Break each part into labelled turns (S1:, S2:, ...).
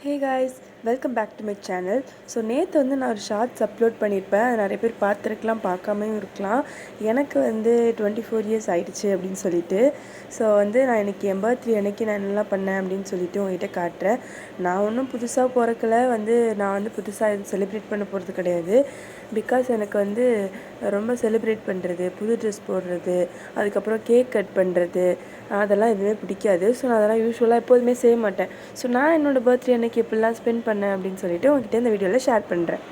S1: Hey guys, welcome back to my channel. So நேற்று நான் ஒரு ஷார்ட்ஸ் அப்லோட் பண்ணியிருப்பேன். அது நிறைய பேர் பார்த்துருக்கலாம், பார்க்காமையும் இருக்கலாம். எனக்கு 24 இயர்ஸ் ஆகிடுச்சு அப்படின்னு சொல்லிட்டு. ஸோ நான் இன்றைக்கி என் பர்த்டே அன்றைக்கி நான் என்னெல்லாம் பண்ணேன் அப்படின்னு சொல்லிட்டு உங்கள்கிட்ட காட்டுறேன். நான் ஒன்றும் புதுசாக பிறக்கல, நான் புதுசாக எதுவும் செலிப்ரேட் பண்ண போகிறது கிடையாது. பிகாஸ் எனக்கு ரொம்ப செலிப்ரேட் பண்ணுறது, புது ட்ரெஸ் போடுறது, அதுக்கப்புறம் கேக் கட் பண்ணுறது, அதெல்லாம் எதுவுமே பிடிக்காது. ஸோ நான் அதெல்லாம் யூஸ்வலாக எப்போதுமே செய்ய மாட்டேன். ஸோ நான் என்னோடய பர்த்டே அன்றைக்கி எப்படிலாம் ஸ்பெண்ட் பண்ணேன் அப்படின்னு சொல்லிட்டு உங்ககிட்ட இந்த வீடியோவில் ஷேர் பண்ணுறேன்.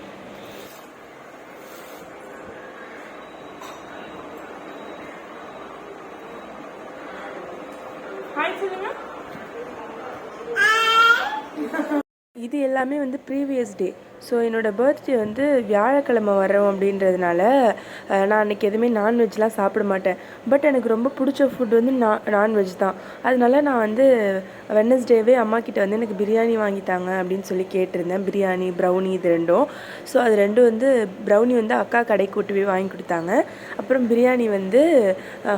S1: இது எல்லாமே ப்ரீவியஸ் டே. ஸோ என்னோடய பர்த்டே வியாழக்கிழமை வரோம் அப்படின்றதுனால நான் அன்றைக்கி எதுவுமே நான்வெஜ்லாம் சாப்பிட மாட்டேன். பட் எனக்கு ரொம்ப பிடிச்ச ஃபுட் நான்வெஜ் தான். அதனால நான் வெட்னஸ்டேவே அம்மாக்கிட்ட எனக்கு பிரியாணி வாங்கித்தாங்க அப்படின்னு சொல்லி கேட்டிருந்தேன். பிரியாணி, ப்ரௌனி இது ரெண்டும். ஸோ அது ரெண்டும் ப்ரௌனி அக்கா கடைக்கு கூட்டி போய் வாங்கி கொடுத்தாங்க. அப்புறம் பிரியாணி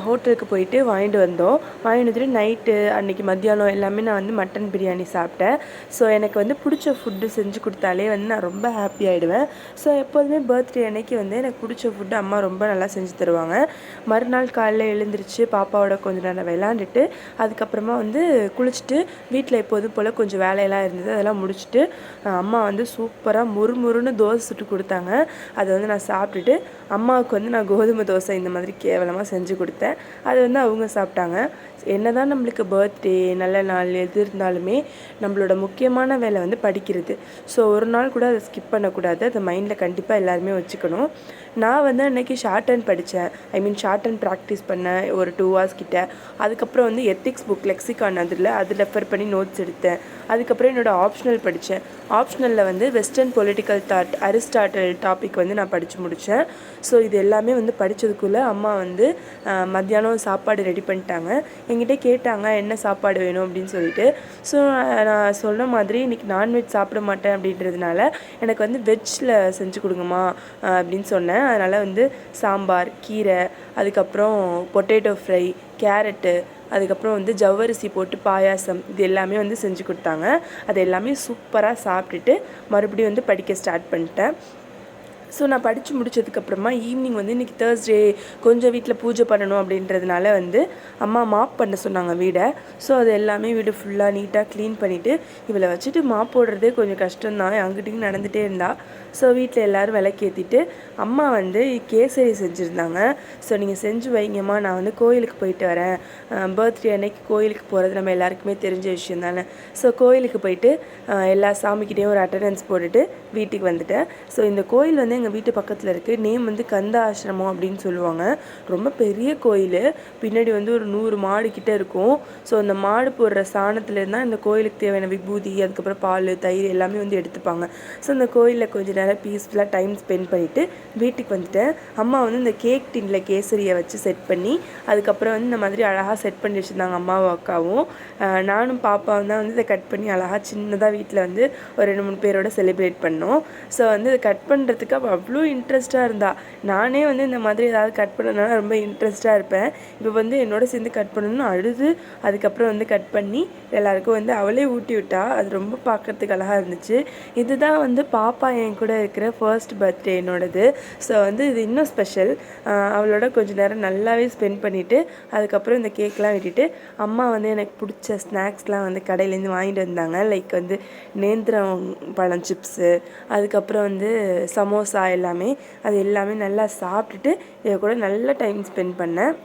S1: ஹோட்டலுக்கு போயிட்டு வாங்கிட்டு வந்தோம். வாங்கிட்டு வந்துட்டு நைட்டு அன்றைக்கி மத்தியானம் எல்லாமே நான் மட்டன் பிரியாணி சாப்பிட்டேன். ஸோ எனக்கு பிடிச்ச ஃபுட்டு செஞ்சு கொடுத்தாலே நான் ரொம்ப ஹாப்பி ஆகிடுவேன். ஸோ எப்போதுமே பர்த்டே அன்னைக்கு எனக்கு பிடிச்ச ஃபுட்டு அம்மா ரொம்ப நல்லா செஞ்சு தருவாங்க. மறுநாள் காலையில் எழுந்திரிச்சு பாப்பாவோட கொஞ்சம் நேரம் விளாண்டுட்டு அதுக்கப்புறமா குளிச்சுட்டு வீட்டில் எப்போதும் போல் கொஞ்சம் வேலையெல்லாம் இருந்தது, அதெல்லாம் முடிச்சுட்டு அம்மா சூப்பராக முறுமுறுன்னு தோசை சுட்டு கொடுத்தாங்க. அதை நான் சாப்பிட்டுட்டு அம்மாவுக்கு நான் கோதுமை தோசை இந்த மாதிரி கேவலமாக செஞ்சு கொடுத்தேன். அது அவங்க சாப்பிட்டாங்க. என்னதான் நம்மளுக்கு பர்த்டே நல்ல நாள் எது இருந்தாலுமே நம்மளோட முக்கியமான வேலை படிக்கிறது. ஸோ ஒரு நாள் கூட அதை ஸ்கிப் பண்ணக்கூடாது. அதை மைண்டில் கண்டிப்பாக எல்லாருமே வச்சுக்கணும். நான் அன்றைக்கி ஷார்ட் ஹேண்ட் படித்தேன். ஷார்ட் ஹேண்ட் ப்ராக்டிஸ் பண்ணேன் ஒரு 2 hours கிட்ட. அதுக்கப்புறம் எத்திக்ஸ் புக் லெக்சிகான் அதில் ரெஃபர் பண்ணி நோட்ஸ் எடுத்தேன். அதுக்கப்புறம் என்னோடய ஆப்ஷனல் படித்தேன். ஆப்ஷனலில் western political thought, Aristotle topic நான் படித்து முடித்தேன். ஸோ இது எல்லாமே படித்ததுக்குள்ளே அம்மா மத்தியானம் சாப்பாடு ரெடி பண்ணிட்டாங்க. என்கிட்ட கேட்டாங்க என்ன சாப்பாடு வேணும் அப்படின்னு சொல்லிட்டு. ஸோ நான் சொன்ன மாதிரி இன்றைக்கி நான்வெஜ் சாப்பிட மாட்டேன் அப்படின்றதுனால எனக்கு வெஜ்ஜில் செஞ்சு கொடுங்கம்மா அப்படின்னு சொன்னேன். அதனால் சாம்பார், கீரை, அதுக்கப்புறம் பொட்டேட்டோ ஃப்ரை, கேரட்டு, அதுக்கப்புறம் ஜவ்வரிசி போட்டு பாயாசம் இது எல்லாமே செஞ்சு கொடுத்தாங்க. அது எல்லாமே சூப்பராக சாப்பிட்டுட்டு மறுபடியும் படிக்க ஸ்டார்ட் பண்ணிட்டேன். ஸோ நான் படித்து முடித்ததுக்கப்புறமா ஈவினிங் இன்றைக்கி தேர்ஸ்டே கொஞ்சம் வீட்டில் பூஜை பண்ணணும் அப்படின்றதுனால அம்மா மாப் பண்ண சொன்னாங்க வீடை. ஸோ அது எல்லாமே வீடு ஃபுல்லாக நீட்டாக க்ளீன் பண்ணிவிட்டு இவளை வச்சுட்டு மாப் போடுறதே கொஞ்சம் கஷ்டம்தான், அங்கிட்டையும் நடந்துகிட்டே இருந்தா. ஸோ வீட்டில் எல்லோரும் விளக்கேற்றிட்டு அம்மா கேசரி செஞ்சுருந்தாங்க. ஸோ நீங்கள் செஞ்சு வைங்கம்மா, நான் கோயிலுக்கு போயிட்டு வரேன். பர்த்டே அன்னைக்கு கோயிலுக்கு போகிறது நம்ம எல்லாருக்குமே தெரிஞ்ச விஷயம் தானே. ஸோ கோயிலுக்கு போயிட்டு எல்லா சாமிக்கிட்டேயும் ஒரு அட்டண்டன்ஸ் போட்டுட்டு வீட்டுக்கு வந்துட்டேன். ஸோ இந்த கோயில் எங்கள் வீட்டு பக்கத்தில் இருக்குது. நேம் கந்த ஆசிரமம் அப்படின்னு சொல்லுவாங்க. ரொம்ப பெரிய கோயில். பின்னாடி ஒரு 100 மாடு கிட்டே இருக்கும். ஸோ அந்த மாடு போடுற சாணத்துலேருந்து தான் இந்த கோயிலுக்கு தேவையான விபூதி, அதுக்கப்புறம் பால், தயிர் எல்லாமே எடுத்துப்பாங்க. ஸோ அந்த கோயிலில் கொஞ்சம் நேரம் பீஸ்ஃபுல்லாக டைம் ஸ்பெண்ட் பண்ணிவிட்டு வீட்டுக்கு வந்துட்டேன். அம்மா இந்த கேக் டின்னில் கேசரியை வச்சு செட் பண்ணி அதுக்கப்புறம் இந்த மாதிரி அழகாக செட் பண்ணி வச்சுருந்தாங்க அம்மாவும் அக்காவும். நானும் பாப்பாவும் தான் இதை கட் பண்ணி அழகாக சின்னதாக வீட்டில் ஒரு 2-3 பேரோட செலிப்ரேட் பண்ணோம். ஸோ இதை கட் பண்ணுறதுக்கு அவ்வளோ இன்ட்ரெஸ்ட்டாக இருந்தா. நானே இந்த மாதிரி ஏதாவது கட் பண்ணனால ரொம்ப இன்ட்ரெஸ்ட்டாக இருப்பேன். இப்போ என்னோட சேர்ந்து கட் பண்ணணும்னு அழுது அதுக்கப்புறம் கட் பண்ணி எல்லாருக்கும் அவளே ஊட்டி விட்டா. அது ரொம்ப பார்க்குறதுக்கு அழகாக இருந்துச்சு. இதுதான் பாப்பா என் கூட இருக்கிற ஃபர்ஸ்ட் பர்த்டே என்னோடது. ஸோ இது இன்னும் ஸ்பெஷல். அவளோட கொஞ்சம் நேரம் நல்லாவே ஸ்பெண்ட் பண்ணிவிட்டு அதுக்கப்புறம் இந்த கேக்லாம் வெட்டிட்டு அம்மா எனக்கு பிடிச்ச ஸ்நாக்ஸ்லாம் கடையிலேருந்து வாங்கிட்டு வந்தாங்க. லைக் நேந்திரம் பழம் சிப்ஸு, அதுக்கப்புறம் சமோசா எல்லாமே. அது எல்லாமே நல்லா சாப்பிட்டுட்டு இதை கூட நல்ல டைம் ஸ்பெண்ட் பண்ணேன்.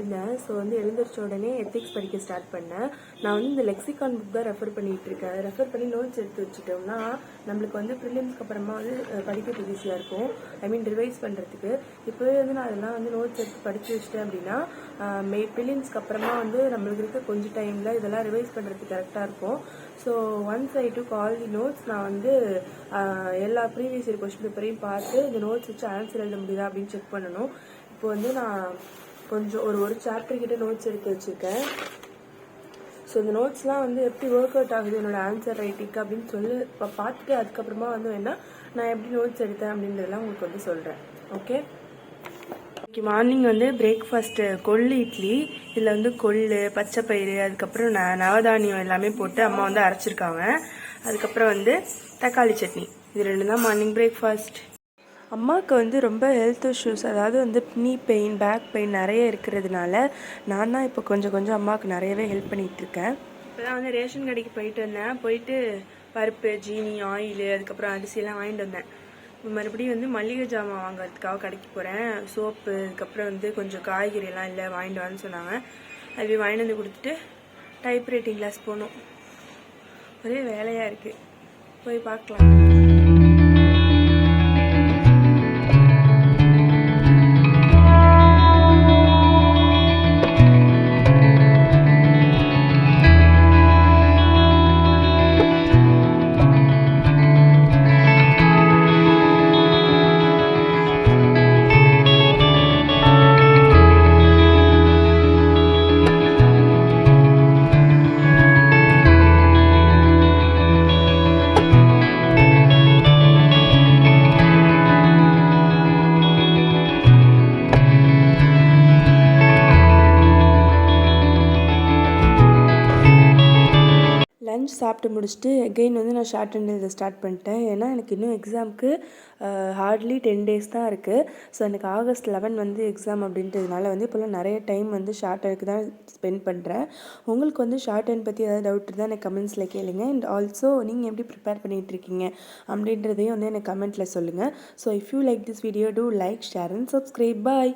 S1: எழுந்தேன். ஸோ வந்து எழுந்திரிச்ச உடனே எத்திக்ஸ் படிக்க ஸ்டார்ட் பண்ணேன். நான் வந்து இந்த லெக்சிகான் புக் தான் ரெஃபர் பண்ணிகிட்டு இருக்கேன். ரெஃபர் பண்ணி நோட்ஸ் எடுத்து வச்சுட்டோம்னா நம்மளுக்கு வந்து ப்ரிலிம்ஸ்க்கு அப்புறமா வந்து படிக்கிறதுக்கு ஈஸியாக இருக்கும். ரிவைஸ் பண்ணுறதுக்கு. இப்போவே வந்து நான் அதெல்லாம் வந்து நோட்ஸ் எடுத்து படித்து வச்சிட்டேன் அப்படின்னா ப்ரிலிம்ஸ்க்கு அப்புறமா வந்து நம்மளுக்கு இருக்க கொஞ்சம் டைமில் இதெல்லாம் ரிவைஸ் பண்ணுறதுக்கு கரெக்டாக இருக்கும். So once I took all the notes, நான் வந்து எல்லா ப்ரீவியஸ் இயர் கொஸ்டின் பேப்பரையும் பார்த்து இந்த நோட்ஸ் வச்சு ஆன்சர் எழுத முடியுதா அப்படின்னு செக் பண்ணணும். இப்போ வந்து நான் கொஞ்சம் ஒரு சாப்டர் கிட்ட நோட்ஸ் எடுத்து வச்சுருக்கேன். ஸோ இந்த நோட்ஸ்லாம் வந்து எப்படி ஒர்க் அவுட் ஆகுது என்னோடய ஆன்சர் ரைட்டிங்க்கு அப்படின்னு சொல்லி இப்போ பார்த்துட்டு அதுக்கப்புறமா வந்து வேணால் நான் எப்படி நோட்ஸ் எடுத்தேன் அப்படின்றதெல்லாம் உங்களுக்கு வந்து சொல்கிறேன். ஓகே, இன்னைக்கு மார்னிங் வந்து பிரேக்ஃபாஸ்ட்டு கொள்ளு இட்லி. இதில் வந்து கொள்ளு, பச்சை பயிறு, அதுக்கப்புறம் நவதானியம் எல்லாமே போட்டு அம்மா வந்து அரைச்சிருக்காங்க. அதுக்கப்புறம் வந்து தக்காளி சட்னி. இது 2 தான் மார்னிங் பிரேக்ஃபாஸ்ட். அம்மாவுக்கு வந்து ரொம்ப ஹெல்த் இஷ்யூஸ், அதாவது வந்து நீ பெயின், பேக் பெயின் நிறைய இருக்கிறதுனால நான் தான் இப்போ கொஞ்சம் அம்மாவுக்கு நிறையவே ஹெல்ப் பண்ணிகிட்ருக்கேன். இப்போ தான் வந்து ரேஷன் கடைக்கு போயிட்டு வந்தேன். போயிட்டு பருப்பு, ஜீனி, ஆயில், அதுக்கப்புறம் அரிசியெல்லாம் வாங்கிட்டு வந்தேன். இப்போ மறுபடியும் வந்து மளிகை ஜாமான் வாங்குறதுக்காக கடைக்கு போகிறேன். சோப்பு, அதுக்கப்புறம் வந்து கொஞ்சம் காய்கறியெல்லாம் இல்லை வாங்கிட்டு வான்னு சொன்னாங்க. அது வாங்கிட்டு வந்து கொடுத்துட்டு டைப் ரைட்டிங் கிளாஸ் போகணும். ஒரே வேலையாக இருக்குது, போய் பார்க்கலாம். லஞ்ச் சாப்பிட்டு முடிச்சுட்டு எகெயின் வந்து நான் ஷார்ட் அண்ட் எழுத ஸ்டார்ட் பண்ணிட்டேன். ஏன்னா எனக்கு இன்னும் எக்ஸாமுக்கு ஹார்ட்லி 10 days தான் இருக்குது. ஸோ எனக்கு August 11 வந்து எக்ஸாம் அப்படின்றதுனால வந்து இப்போலாம் நிறைய டைம் வந்து ஷார்ட் ஹேண்டுக்கு தான் ஸ்பெண்ட் பண்ணுறேன். உங்களுக்கு வந்து ஷார்ட் ஹேண்ட் பற்றி ஏதாவது டவுட் இருந்தால் எனக்கு கமெண்ட்ஸில் கேளுங்க. அண்ட் ஆல்சோ நீங்கள் எப்படி ப்ரிப்பேர் பண்ணிகிட்ருக்கீங்க அப்படின்றதையும் வந்து எனக்கு கமெண்ட்டில் சொல்லுங்கள். So if you like this video, do like, share and subscribe. Bye.